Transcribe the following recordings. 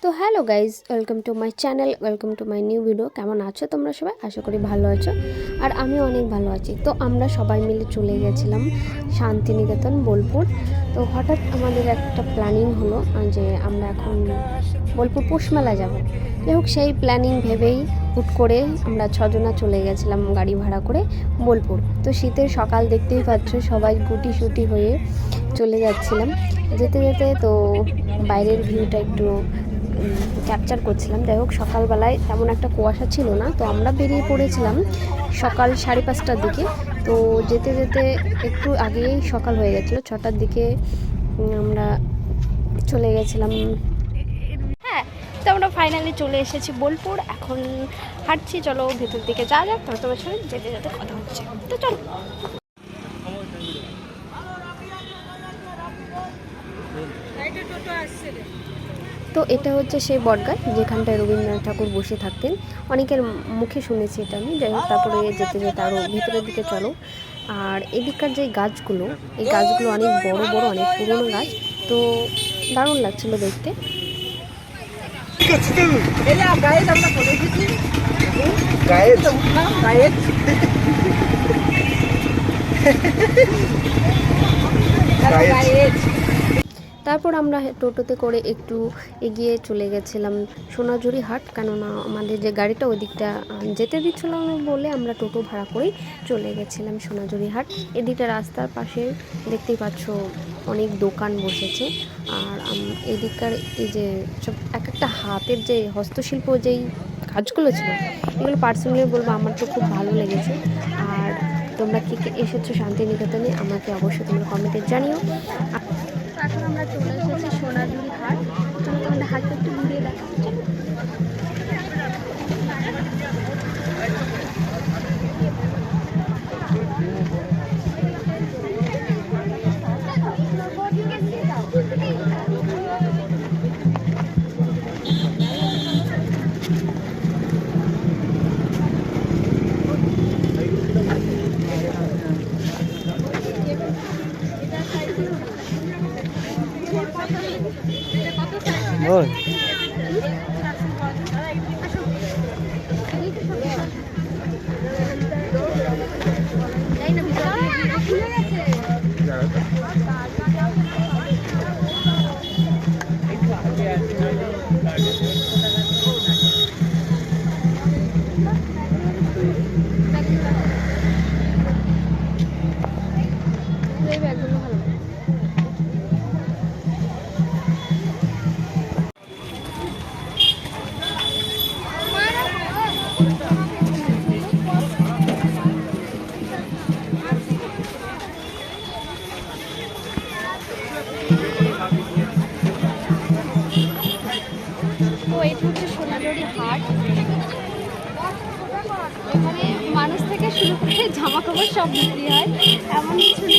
তো hello guys, welcome to my channel, welcome to my new video. কেমন আছো তোমরা সবাই? আশা করি ভালো আছো, আর আমি অনেক ভালো আছি। তো আমরা সবাই মিলে চলে গেছিলাম শান্তিনিকেতন বোলপুর। তো হঠাৎ আমাদের একটা প্ল্যানিং হলো যে আমরা এখন বোলপুর পৌষমেলা যাব। যাই হোক, সেই প্ল্যানিং ভেবেই হুট করে আমরা ছজনা চলে গেছিলাম গাড়ি ভাড়া করে বোলপুর। তো শীতের সকাল দেখতেই পাচ্ছ, সবাই গুটি সুটি হয়ে চলে যাচ্ছিলাম। যেতে যেতে তো বাইরের ভিউটা একটু ক্যাপচার করছিলাম। যাই হোক, সকালবেলায় তেমন একটা কুয়াশা ছিল না, তো আমরা বেরিয়ে পড়েছিলাম সকাল 5:30টার দিকে। তো যেতে যেতে একটু আগেই সকাল হয়ে গেছিলো, 6টার দিকে আমরা চলে গেছিলাম। হ্যাঁ, তো আমরা ফাইনালি চলে এসেছি বোলপুর। এখন হাঁটছি, চলো ভেতর দিকে যাওয়া যাক, তবে তোমার সঙ্গে যেতে যেতে কথা হচ্ছে। তো চলো। তো এটা হচ্ছে সেই বটগাছ যেখানটায় রবীন্দ্রনাথ ঠাকুর বসে থাকতেন। অনেকের মুখে শুনেছি এটা আমি। যাই হোক, তারপরে যেতে যেতে আরও ভিতরের দিকে চলো। আর এদিককার যে গাছগুলো, এই গাছগুলো অনেক বড় বড়, অনেক পুরনো গাছ। তো দারুণ লাগছিল দেখতে। তারপর আমরা টোটোতে করে একটু এগিয়ে চলে গেছিলাম সোনাঝুরি হাট, কেননা আমাদের যে গাড়িটা ওই দিকটা যেতে দিচ্ছিল না বলে আমরা টোটো ভাড়া করেই চলে গেছিলাম সোনাঝুরি হাট। এদিকটা রাস্তার পাশে দেখতেই পাচ্ছ অনেক দোকান বসেছে। আর এদিককার এই যে সব এক একটা হাতের যে হস্তশিল্প যেই কাজগুলো ছিল, এগুলো পার্সোনালি বলবো আমার তো খুব ভালো লেগেছে। আর তোমরা কে কে এসেছো শান্তিনিকেতনে আমাকে অবশ্যই তোমরা কমেন্টে জানিও। এখন আমরা চলে এসেছি সোনাঝুরি হাট। চলো তোমাদের হাটটা একটু ঘুরিয়ে দেখা হচ্ছে। সোনাঝুরি হাট, এখানে মানুষ থেকে শুরু করে জামা কাপড় সব বিক্রি হয়, এমন কিছু নেই।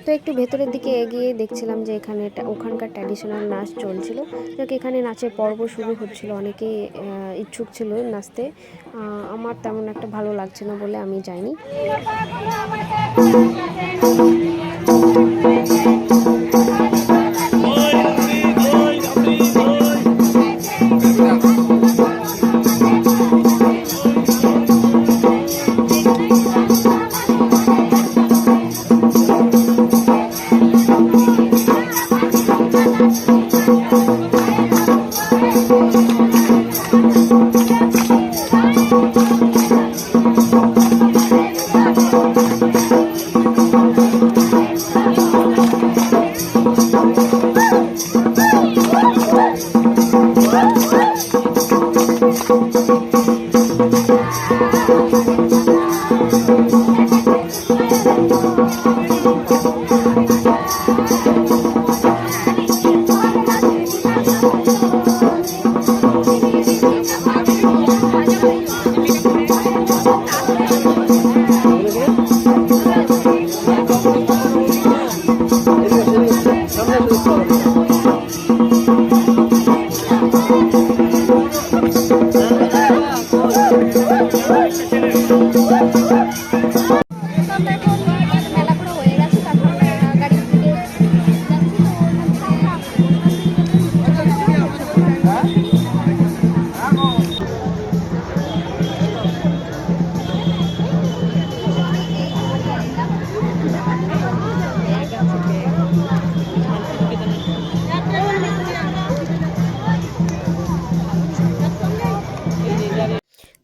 তো একটু ভেতরের দিকে এগিয়ে দেখছিলাম যে এখানে ওখানকার ট্র্যাডিশনাল নাচ চলছিল, যাকে এখানে নাচের পর্ব শুরু হচ্ছিল। অনেকেই ইচ্ছুক ছিল নাচতে। আমার তেমন একটা ভালো লাগছে না বলে আমি যাইনি।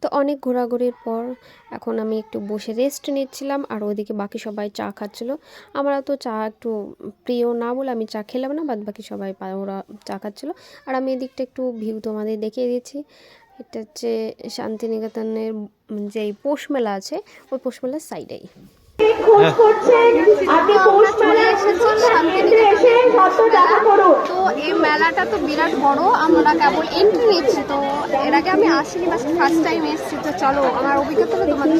তো অনেক ঘোরাঘুরির পর এখন আমি একটু বসে রেস্ট নিচ্ছিলাম, আর ওইদিকে বাকি সবাই চা খাচ্ছিল। আমরা তো চা একটু প্রিয় না বলে আমি চা খেলাম না, বাদ বাকি সবাই ওরা চা খাচ্ছিলো। আর আমি এদিকটা একটু ভিউ তোমাদের দেখিয়ে দিচ্ছি। এটা হচ্ছে শান্তিনিকেতনের যে পৌষ মেলা আছে, ওই পৌষ মেলার সাইডেই। তো এই মেলাটা তো বিরাট বড়, আমরা কেবল এন্ট্রি নিচ্ছি। তো এর আগে আমি আসিনি, বাস ফার্স্ট টাইম এসেছি। তো চলো আমার অভিজ্ঞতা তোমাদের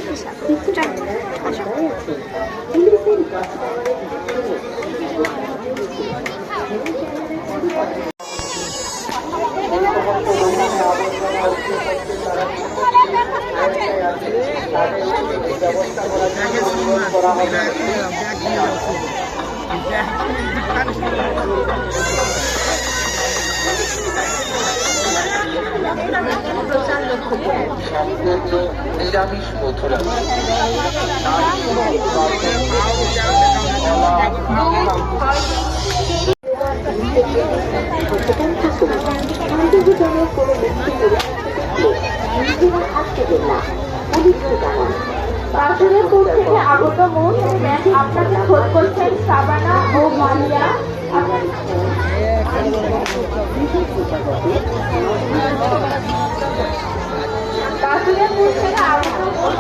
নিরামিষ মথুরা বাসুদেবপুর থেকে আগত মোট আপনাকে খোঁজ করছেন সাবানা ও মালিয়া। বাসুদেবপুর থেকে আগত মোট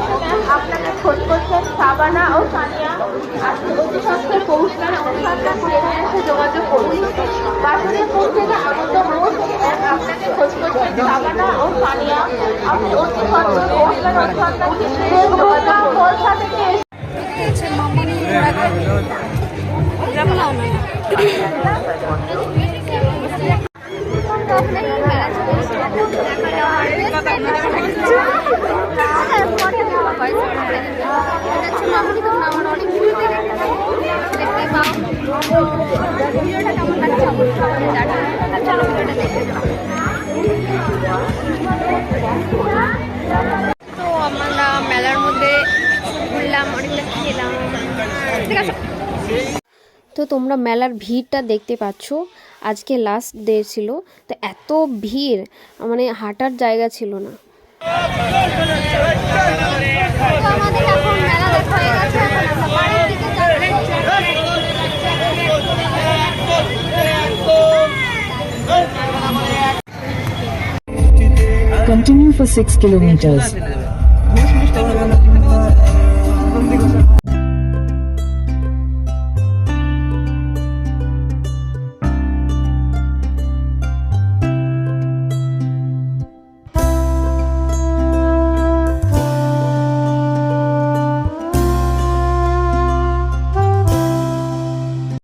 আপনাকে খোঁজ করছেন সাবানা ও সানিয়া। আপনি অতি সত্ত্বের পৌষ মেলা অনুষ্ঠানটা জেনে এসে যোগাযোগ করুন। বাসুদেবপুর থেকে আগত মোট আপনাকে খোঁজ করছেন সাবানা ও সানিয়া। আপনি অতি সত্ত্বের পৌষ মেলা অনুষ্ঠানটা জেনে এসে যোগাযোগ করুন। তো আমরা মেলার মধ্যে ঘুরলাম, অনেকটা খেলাম, ঠিক আছে। তো তোমরা মেলার ভিড়টা দেখতে পাচ্ছ, আজকে লাস্ট ডে ছিল, তো এত ভিড় মানে হাঁটার জায়গা ছিল না। আমাদের এখন মেলা দেখা হয়ে গেছে, এখন আমরা বাড়ির দিকে যাচ্ছি। Continue for 6 kilometers.